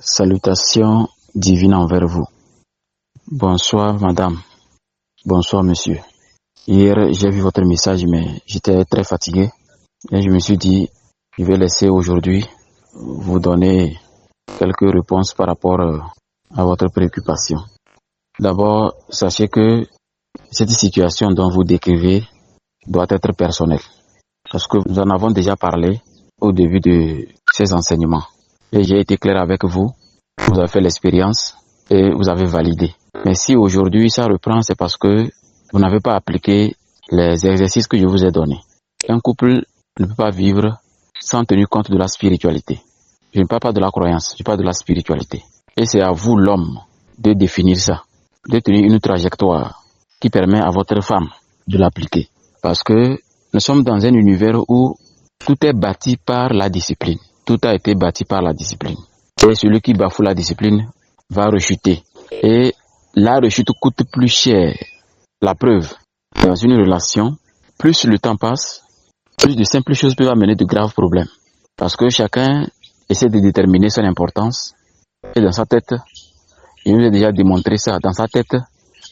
Salutations divines envers vous. Bonsoir madame, bonsoir monsieur. Hier j'ai vu votre message mais j'étais très fatigué et je me suis dit je vais laisser aujourd'hui vous donner quelques réponses par rapport à votre préoccupation. D'abord, sachez que cette situation dont vous décrivez doit être personnelle parce que nous en avons déjà parlé au début de ces enseignements. Et j'ai été clair avec vous, vous avez fait l'expérience et vous avez validé. Mais si aujourd'hui ça reprend, c'est parce que vous n'avez pas appliqué les exercices que je vous ai donnés. Un couple ne peut pas vivre sans tenir compte de la spiritualité. Je ne parle pas de la croyance, je parle de la spiritualité. Et c'est à vous, l'homme, de définir ça, de tenir une trajectoire qui permet à votre femme de l'appliquer. Parce que nous sommes dans un univers où tout est bâti par la discipline. Tout a été bâti par la discipline. Et celui qui bafoue la discipline va rechuter. Et la rechute coûte plus cher. La preuve, dans une relation, plus le temps passe, plus de simples choses peuvent amener de graves problèmes. Parce que chacun essaie de déterminer son importance. Et dans sa tête, il nous a déjà démontré ça, dans sa tête,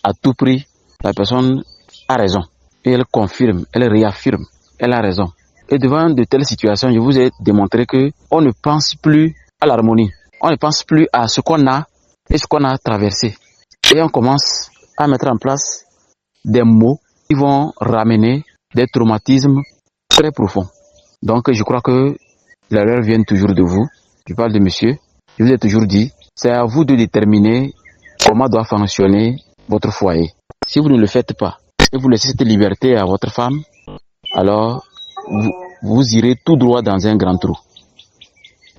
à tout prix, la personne a raison. Et elle confirme, elle réaffirme, elle a raison. Et devant de telles situations, je vous ai démontré que on ne pense plus à l'harmonie. On ne pense plus à ce qu'on a et ce qu'on a traversé. Et on commence à mettre en place des mots qui vont ramener des traumatismes très profonds. Donc je crois que l'erreur vient toujours de vous. Je parle de monsieur. Je vous ai toujours dit, c'est à vous de déterminer comment doit fonctionner votre foyer. Si vous ne le faites pas et vous laissez cette liberté à votre femme, alors vous irez tout droit dans un grand trou.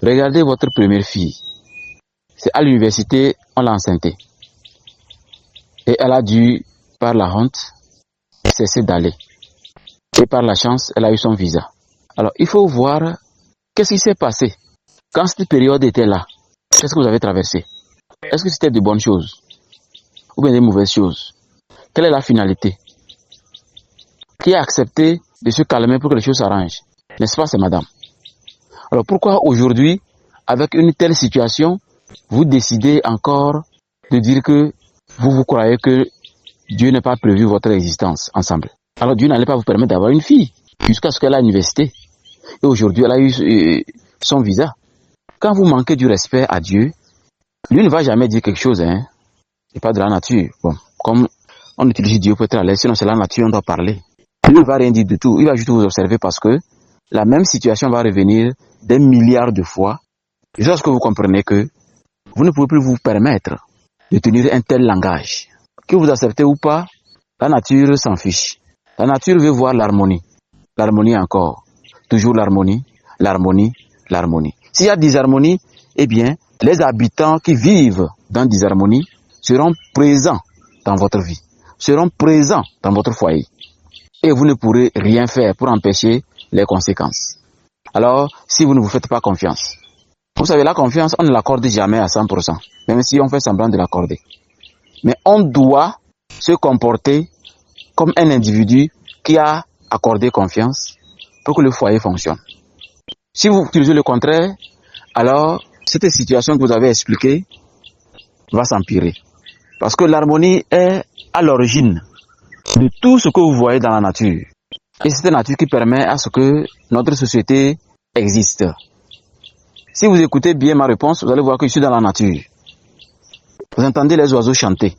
Regardez votre première fille. C'est à l'université, on l'a enceintée. Et elle a dû, par la honte, cesser d'aller. Et par la chance, elle a eu son visa. Alors, il faut voir qu'est-ce qui s'est passé. Quand cette période était là, qu'est-ce que vous avez traversé? Est-ce que c'était de bonnes choses? Ou bien des mauvaises choses? Quelle est la finalité? Qui a accepté de se calmer pour que les choses s'arrangent? N'est-ce pas, c'est madame? Alors pourquoi aujourd'hui, avec une telle situation, vous décidez encore de dire que vous croyez que Dieu n'a pas prévu votre existence ensemble? Alors Dieu n'allait pas vous permettre d'avoir une fille jusqu'à ce qu'elle aille à l'université. Et aujourd'hui, elle a eu son visa. Quand vous manquez du respect à Dieu, lui ne va jamais dire quelque chose, hein. C'est pas de la nature. Bon, comme on utilise Dieu pour être à l'aise, sinon c'est la nature, on doit parler. Lui ne va rien dire du tout. Il va juste vous observer parce que la même situation va revenir des milliards de fois. Jusqu'à ce que vous comprenez que vous ne pouvez plus vous permettre de tenir un tel langage. Que vous acceptez ou pas, la nature s'en fiche. La nature veut voir l'harmonie. L'harmonie encore. Toujours l'harmonie, l'harmonie, l'harmonie. S'il y a disharmonie, eh bien, les habitants qui vivent dans disharmonie seront présents dans votre vie, seront présents dans votre foyer. Et vous ne pourrez rien faire pour empêcher les conséquences. Alors, si vous ne vous faites pas confiance, vous savez, la confiance, on ne l'accorde jamais à 100%, même si on fait semblant de l'accorder. Mais on doit se comporter comme un individu qui a accordé confiance pour que le foyer fonctionne. Si vous utilisez le contraire, alors cette situation que vous avez expliquée va s'empirer. Parce que l'harmonie est à l'origine de tout ce que vous voyez dans la nature. Et c'est la nature qui permet à ce que notre société existe. Si vous écoutez bien ma réponse, vous allez voir que je suis dans la nature. Vous entendez les oiseaux chanter.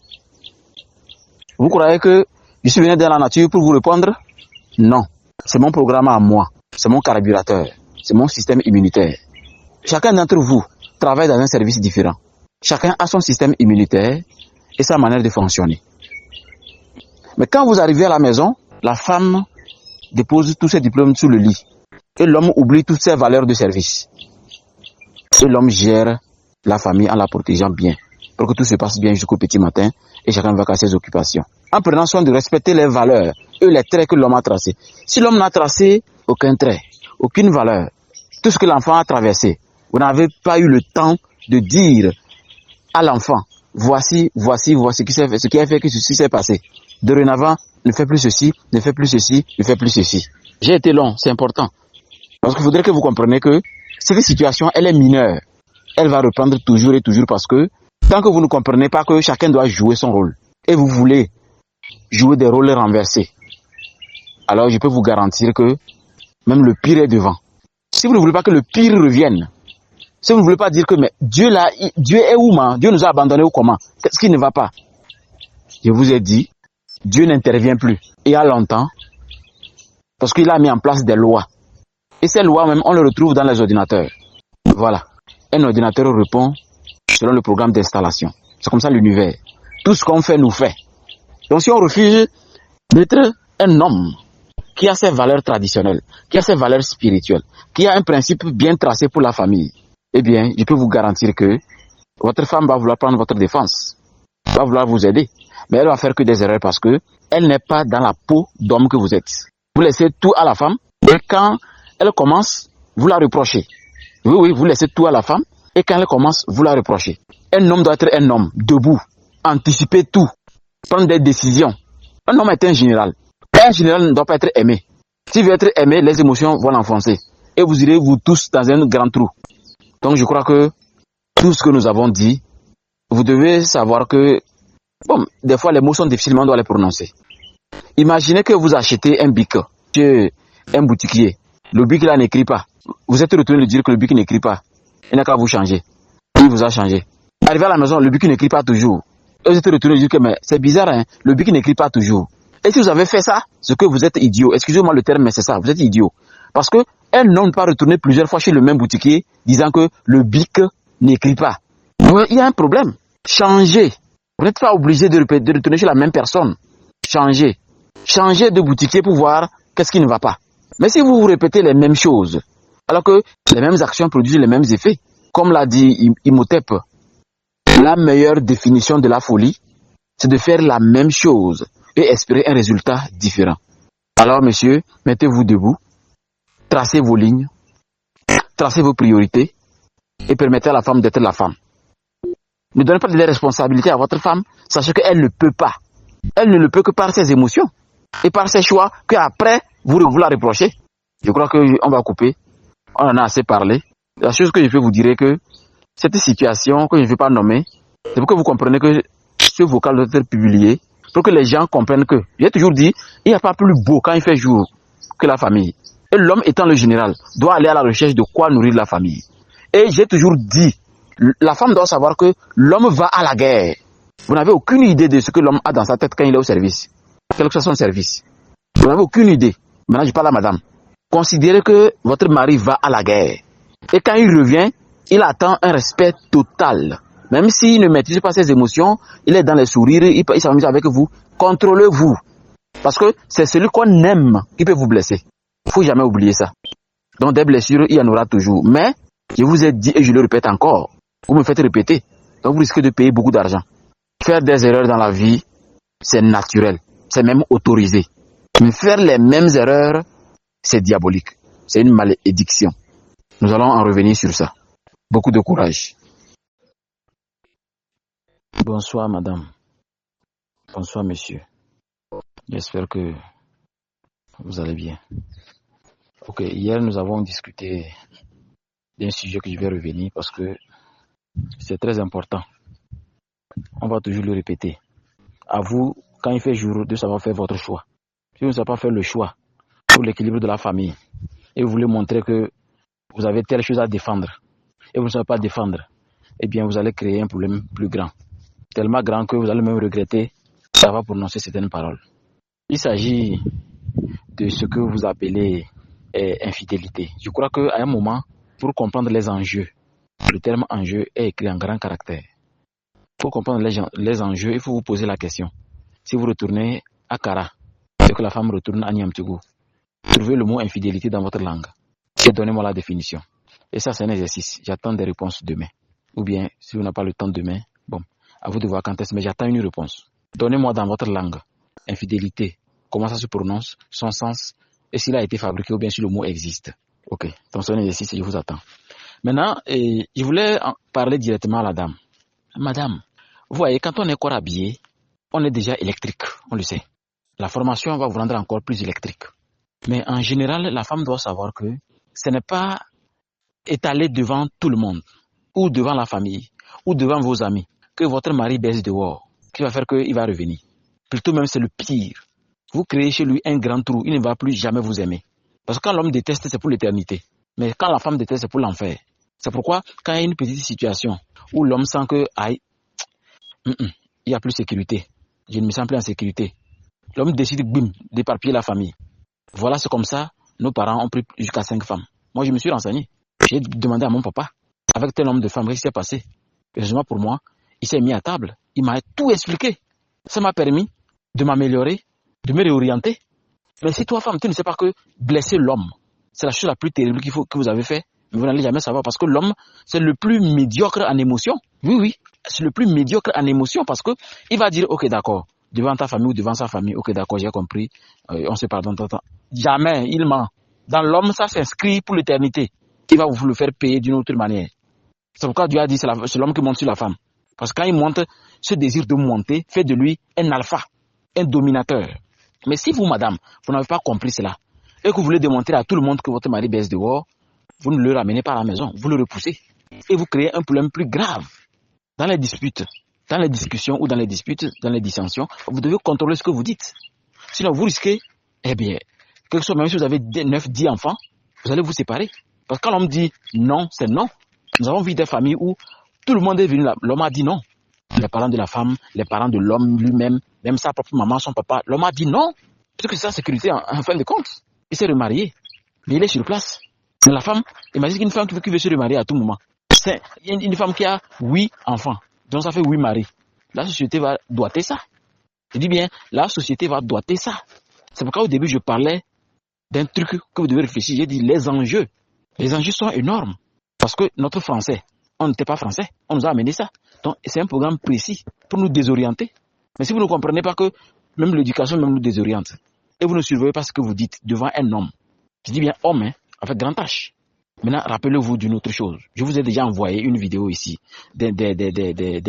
Vous croyez que je suis venu dans la nature pour vous répondre? Non. C'est mon programme à moi. C'est mon carburateur. C'est mon système immunitaire. Chacun d'entre vous travaille dans un service différent. Chacun a son système immunitaire et sa manière de fonctionner. Mais quand vous arrivez à la maison, la femme dépose tous ses diplômes sous le lit. Et l'homme oublie toutes ses valeurs de service. Et l'homme gère la famille en la protégeant bien. Pour que tout se passe bien jusqu'au petit matin et chacun va à ses occupations. En prenant soin de respecter les valeurs et les traits que l'homme a tracés. Si l'homme n'a tracé aucun trait, aucune valeur, tout ce que l'enfant a traversé, vous n'avez pas eu le temps de dire à l'enfant, voici ce qui a fait que ceci s'est passé. Dorénavant, ne fais plus ceci, ne fais plus ceci, ne fais plus ceci. J'ai été long, c'est important. Parce qu'il faudrait que vous compreniez que cette situation, elle est mineure. elle va reprendre toujours et toujours parce que tant que vous ne comprenez pas que chacun doit jouer son rôle et vous voulez jouer des rôles renversés, alors je peux vous garantir que même le pire est devant. Si vous ne voulez pas que le pire revienne, si vous ne voulez pas dire que mais Dieu là, Dieu est où, man? Dieu nous a abandonnés ou comment? Qu'est-ce qui ne va pas? Je vous ai dit, Dieu n'intervient plus. Il y a longtemps, parce qu'il a mis en place des lois. Et ces lois même, on les retrouve dans les ordinateurs. Voilà. Un ordinateur répond selon le programme d'installation. C'est comme ça l'univers. Tout ce qu'on fait, nous fait. Donc si on refuse d'être un homme qui a ses valeurs traditionnelles, qui a ses valeurs spirituelles, qui a un principe bien tracé pour la famille, eh bien, je peux vous garantir que votre femme va vouloir prendre votre défense, va vouloir vous aider, mais elle va faire que des erreurs parce que elle n'est pas dans la peau d'homme que vous êtes. Vous laissez tout à la femme et quand elle commence, vous la reprochez. Oui, vous laissez tout à la femme et quand elle commence, vous la reprochez. Un homme doit être un homme, debout, anticiper tout, prendre des décisions. Un homme est un général. Un général ne doit pas être aimé. S'il veut être aimé, les émotions vont l'enfoncer. Et vous irez vous tous dans un grand trou. Donc je crois que tout ce que nous avons dit, vous devez savoir que, bon, des fois les mots sont difficilement, on doit les prononcer. Imaginez que vous achetez un bic chez un boutiquier. Le bic là n'écrit pas. Vous êtes retourné de dire que le bic n'écrit pas. Il n'a qu'à vous changer. Il vous a changé. Arrivé à la maison, le bic n'écrit pas toujours. Et vous êtes retourné de dire que mais c'est bizarre, hein, le bic n'écrit pas toujours. Et si vous avez fait ça, c'est que vous êtes idiot. Excusez-moi le terme, mais c'est ça, vous êtes idiot. Parce que un homme ne peut pas retourner plusieurs fois chez le même boutiquier disant que le bic n'écrit pas. Il y a un problème. Changez. Vous n'êtes pas obligé de retourner chez la même personne. Changez. Changez de boutiquier pour voir qu'est-ce qui ne va pas. Mais si vous vous répétez les mêmes choses, alors que les mêmes actions produisent les mêmes effets, comme l'a dit Imhotep, la meilleure définition de la folie, c'est de faire la même chose et espérer un résultat différent. Alors, monsieur, mettez-vous debout, tracez vos lignes, tracez vos priorités et permettez à la femme d'être la femme. Ne donnez pas de responsabilités à votre femme, sachez qu'elle ne peut pas. Elle ne le peut que par ses émotions et par ses choix qu'après, vous la reprochez. Je crois qu'on va couper. On en a assez parlé. La chose que je peux vous dire est que cette situation que je ne vais pas nommer, c'est pour que vous compreniez que ce vocal doit être publié, pour que les gens comprennent que, j'ai toujours dit, il n'y a pas plus beau quand il fait jour que la famille. Et l'homme étant le général, doit aller à la recherche de quoi nourrir la famille. Et j'ai toujours dit, la femme doit savoir que l'homme va à la guerre. Vous n'avez aucune idée de ce que l'homme a dans sa tête quand il est au service. Quel que soit son service. Vous n'avez aucune idée. Maintenant, je parle à madame. Considérez que votre mari va à la guerre. Et quand il revient, il attend un respect total. Même s'il ne maîtrise pas ses émotions, il est dans les sourires, il s'amuse avec vous. Contrôlez-vous. Parce que c'est celui qu'on aime qui peut vous blesser. Il ne faut jamais oublier ça. Donc des blessures, il y en aura toujours. Mais, je vous ai dit et je le répète encore, vous me faites répéter. Donc vous risquez de payer beaucoup d'argent. Faire des erreurs dans la vie, c'est naturel. C'est même autorisé. Mais faire les mêmes erreurs, c'est diabolique. C'est une malédiction. Nous allons en revenir sur ça. Beaucoup de courage. Bonsoir madame. Bonsoir monsieur. J'espère que vous allez bien. Ok, hier nous avons discuté d'un sujet que je vais revenir parce que c'est très important. On va toujours le répéter. À vous, quand il fait jour, de savoir faire votre choix. Si vous ne savez pas faire le choix pour l'équilibre de la famille et vous voulez montrer que vous avez telle chose à défendre et vous ne savez pas défendre, eh bien vous allez créer un problème plus grand. Tellement grand que vous allez même regretter d'avoir prononcé certaines paroles. Il s'agit de ce que vous appelez infidélité. Je crois qu'à un moment, pour comprendre les enjeux, le terme enjeu est écrit en grand caractère. Pour comprendre les enjeux, il faut vous poser la question. Si vous retournez à Kara, et que la femme retourne à Niamtougou, trouvez le mot infidélité dans votre langue et donnez-moi la définition. Et ça, c'est un exercice. J'attends des réponses demain. Ou bien, si vous n'avez pas le temps demain, bon, à vous de voir quand est-ce, mais j'attends une réponse. Donnez-moi dans votre langue infidélité, comment ça se prononce, son sens, et s'il a été fabriqué ou bien si le mot existe. Ok, donc c'est un exercice et je vous attends. Maintenant, je voulais parler directement à la dame. Madame, vous voyez, quand on est corps habillé, on est déjà électrique, on le sait. La formation va vous rendre encore plus électrique. Mais en général, la femme doit savoir que ce n'est pas étalé devant tout le monde. ou devant la famille, ou devant vos amis, que votre mari baisse dehors, qui va faire qu'il va revenir. Plutôt même c'est le pire. Vous créez chez lui un grand trou, il ne va plus jamais vous aimer. Parce que quand l'homme déteste, c'est pour l'éternité. Mais quand la femme déteste, c'est pour l'enfer. C'est pourquoi, quand il y a une petite situation où l'homme sent que, aïe, il n'y a plus de sécurité, je ne me sens plus en sécurité, l'homme décide, bim, d'éparpiller la famille. Voilà, c'est comme ça, nos parents ont pris jusqu'à 5 femmes. Moi, je me suis renseigné. J'ai demandé à mon papa, avec tel nombre de femmes, qu'est-ce qui s'est passé? Heureusement pour moi, il s'est mis à table. Il m'a tout expliqué. Ça m'a permis de m'améliorer, de me réorienter. Mais si toi, femme, tu ne sais pas que blesser l'homme, c'est la chose la plus terrible que vous avez fait, mais vous n'allez jamais savoir parce que l'homme, c'est le plus médiocre en émotion. Oui, c'est le plus médiocre en émotion parce que il va dire, ok, d'accord, devant ta famille ou devant sa famille, ok, d'accord, j'ai compris, on se pardonne. Jamais, il ment. Dans l'homme, ça s'inscrit pour l'éternité. Il va vous le faire payer d'une autre manière. C'est pourquoi Dieu a dit, c'est l'homme qui monte sur la femme. Parce que quand il monte, ce désir de monter fait de lui un alpha, un dominateur. Mais si vous, madame, vous n'avez pas compris cela, et que vous voulez démontrer à tout le monde que votre mari baisse dehors, vous ne le ramenez pas à la maison, vous le repoussez. Et vous créez un problème plus grave. Dans les disputes, dans les discussions ou dans les disputes, dans les dissensions, vous devez contrôler ce que vous dites. Sinon, vous risquez, eh bien, quelque chose, même si vous avez 9, 10 enfants, vous allez vous séparer. Parce que quand l'homme dit non, c'est non. Nous avons vu des familles où tout le monde est venu là. L'homme a dit non. Les parents de la femme, les parents de l'homme lui-même, même sa propre maman, son papa, l'homme a dit non. Parce que c'est sa sécurité en fin de compte. Il s'est remarié. Mais il est sur place. Mais la femme, imagine qu'une femme qui veut se remarier à tout moment. C'est une femme qui a 8 enfants. Donc ça fait 8 maris. La société va doiter ça. Je dis bien, la société va doiter ça. C'est pourquoi au début je parlais d'un truc que vous devez réfléchir. J'ai dit les enjeux. Les enjeux sont énormes. Parce que notre français, on n'était pas français. On nous a amené ça. Donc c'est un programme précis pour nous désorienter. Mais si vous ne comprenez pas que même l'éducation même nous désoriente, et vous ne surveillez pas ce que vous dites devant un homme, je dis bien homme, hein, avec grand H. Maintenant, rappelez-vous d'une autre chose. Je vous ai déjà envoyé une vidéo ici d'un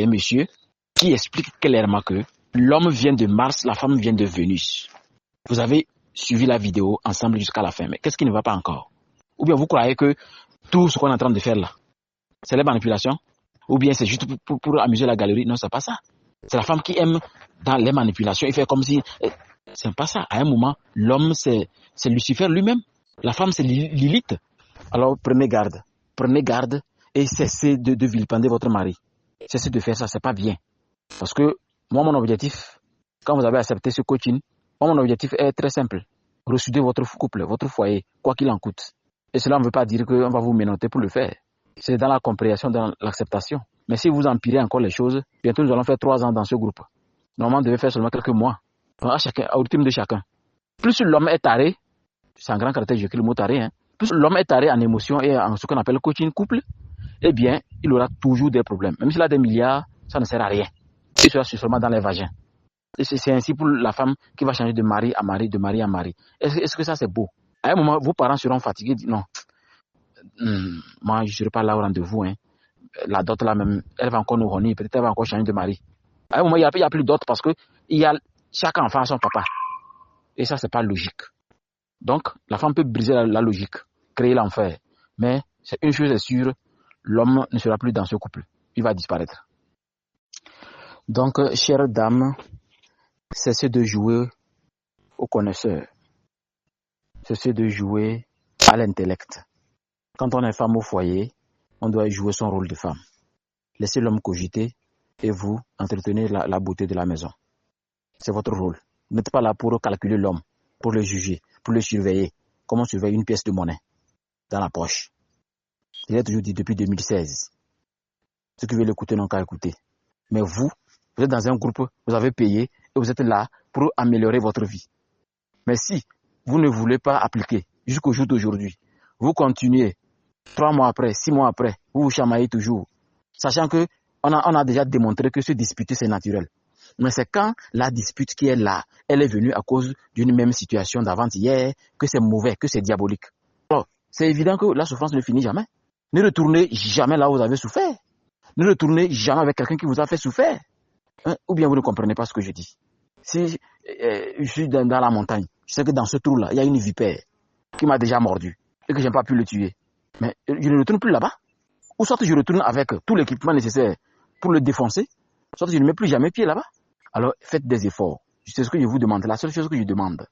monsieur qui explique clairement que l'homme vient de Mars, la femme vient de Vénus. Vous avez suivi la vidéo ensemble jusqu'à la fin, mais qu'est-ce qui ne va pas encore? Ou bien vous croyez que tout ce qu'on est en train de faire là, c'est la manipulation? Ou bien c'est juste pour amuser la galerie? Non, c'est pas ça. C'est la femme qui aime dans les manipulations. Il fait comme si... C'est pas ça. À un moment, l'homme, c'est Lucifer lui-même. La femme, c'est Lilith. Alors, prenez garde. Prenez garde et cessez de vilipender votre mari. Cessez de faire ça, c'est pas bien. Parce que moi, mon objectif, quand vous avez accepté ce coaching, moi, mon objectif est très simple. Ressouder votre couple, votre foyer, quoi qu'il en coûte. Et cela ne veut pas dire qu'on va vous menotter pour le faire. C'est dans la compréhension, dans l'acceptation. Mais si vous empirez encore les choses, bientôt nous allons faire 3 ans dans ce groupe. Normalement, on devait faire seulement quelques mois. Au rythme de chacun. Plus l'homme est taré, c'est un grand caractère, j'écris le mot taré, hein. Plus l'homme est taré en émotion et en ce qu'on appelle coaching couple, eh bien, il aura toujours des problèmes. Même s'il a des milliards, ça ne sert à rien. Il sera seulement dans les vagins. Et c'est ainsi pour la femme qui va changer de mari à mari, de mari à mari. Est-ce que ça c'est beau? À un moment, vos parents seront fatigués, non. Moi, je ne serai pas là au rendez-vous. Hein. La dot là même, elle va encore nous honir, peut-être elle va encore changer de mari. À un moment, il n'y a plus d'autres parce que chaque enfant a son papa. Et ça, c'est pas logique. Donc, la femme peut briser la logique, créer l'enfer. Mais une chose est sûre, l'homme ne sera plus dans ce couple. Il va disparaître. Donc, chères dames, cessez de jouer au connaisseur. Cessez de jouer à l'intellect. Quand on est femme au foyer, on doit jouer son rôle de femme. Laissez l'homme cogiter et vous entretenez la beauté de la maison. C'est votre rôle. Vous n'êtes pas là pour calculer l'homme, pour le juger, pour le surveiller, comme on surveille une pièce de monnaie dans la poche. Je l'ai toujours dit depuis 2016. Ceux qui veulent écouter n'ont qu'à écouter. Mais vous êtes dans un groupe, vous avez payé et vous êtes là pour améliorer votre vie. Mais si vous ne voulez pas appliquer jusqu'au jour d'aujourd'hui, vous continuez 3 mois après, 6 mois après, vous vous chamaillez toujours, sachant que on a déjà démontré que se disputer c'est naturel. Mais c'est quand la dispute qui est là, elle est venue à cause d'une même situation d'avant-hier, que c'est mauvais, que c'est diabolique. Alors, c'est évident que la souffrance ne finit jamais. Ne retournez jamais là où vous avez souffert. Ne retournez jamais avec quelqu'un qui vous a fait souffrir. Hein? Ou bien vous ne comprenez pas ce que je dis. Si je suis dans la montagne, je sais que dans ce trou-là, il y a une vipère qui m'a déjà mordu et que je n'ai pas pu le tuer. Mais je ne retourne plus là-bas. Ou soit je retourne avec tout l'équipement nécessaire pour le défoncer, soit je ne mets plus jamais pied là-bas. Alors faites des efforts. C'est ce que je vous demande. La seule chose que je demande,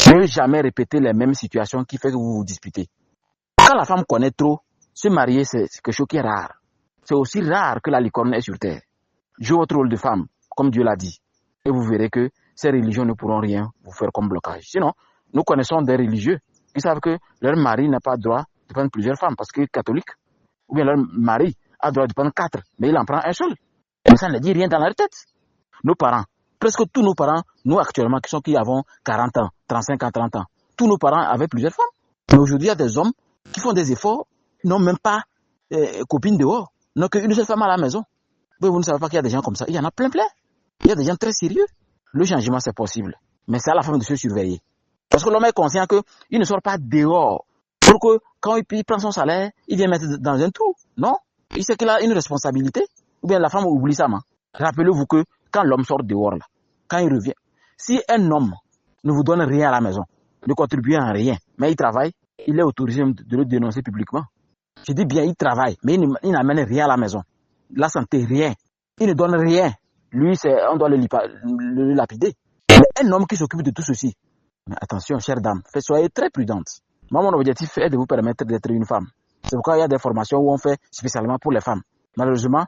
ne jamais répéter les mêmes situations qui fait que vous vous disputez. Quand la femme connaît trop, se marier, c'est quelque chose qui est rare. C'est aussi rare que la licorne est sur terre. Jouez votre rôle de femme, comme Dieu l'a dit. Et vous verrez que ces religions ne pourront rien vous faire comme blocage. Sinon, nous connaissons des religieux qui savent que leur mari n'a pas le droit de prendre plusieurs femmes parce qu'il est catholique. Ou bien leur mari a le droit de prendre 4, mais il en prend un seul. Mais ça ne dit rien dans leur tête. Nos parents, presque tous nos parents, nous actuellement, qui avons 40 ans, 35 ans, 30 ans, tous nos parents avaient plusieurs femmes. Mais aujourd'hui, il y a des hommes qui font des efforts, n'ont même pas copine dehors, n'ont qu'une seule femme à la maison. Mais vous ne savez pas qu'il y a des gens comme ça. Il y en a plein. Il y a des gens très sérieux. Le changement, c'est possible. Mais c'est à la femme de se surveiller. Parce que l'homme est conscient qu'il ne sort pas dehors pour que quand il prend son salaire, il vient mettre dans un trou. Non. Il sait qu'il a une responsabilité. Ou bien la femme oublie ça. Rappelez-vous que quand l'homme sort dehors, là, quand il revient, si un homme ne vous donne rien à la maison, ne contribue à rien, mais il travaille, il est autorisé de le dénoncer publiquement. Je dis bien, il travaille, mais il n'amène rien à la maison. La santé, rien. Il ne donne rien. Lui, on doit le lapider. Mais un homme qui s'occupe de tout ceci, mais attention, chère dame, soyez très prudente. Moi, mon objectif est de vous permettre d'être une femme. C'est pourquoi il y a des formations où on fait spécialement pour les femmes. Malheureusement,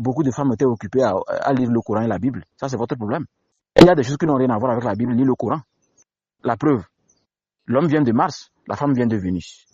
beaucoup de femmes étaient occupées à lire le Coran et la Bible. Ça, c'est votre problème. Il y a des choses qui n'ont rien à voir avec la Bible ni le Coran. La preuve, l'homme vient de Mars, la femme vient de Vénus.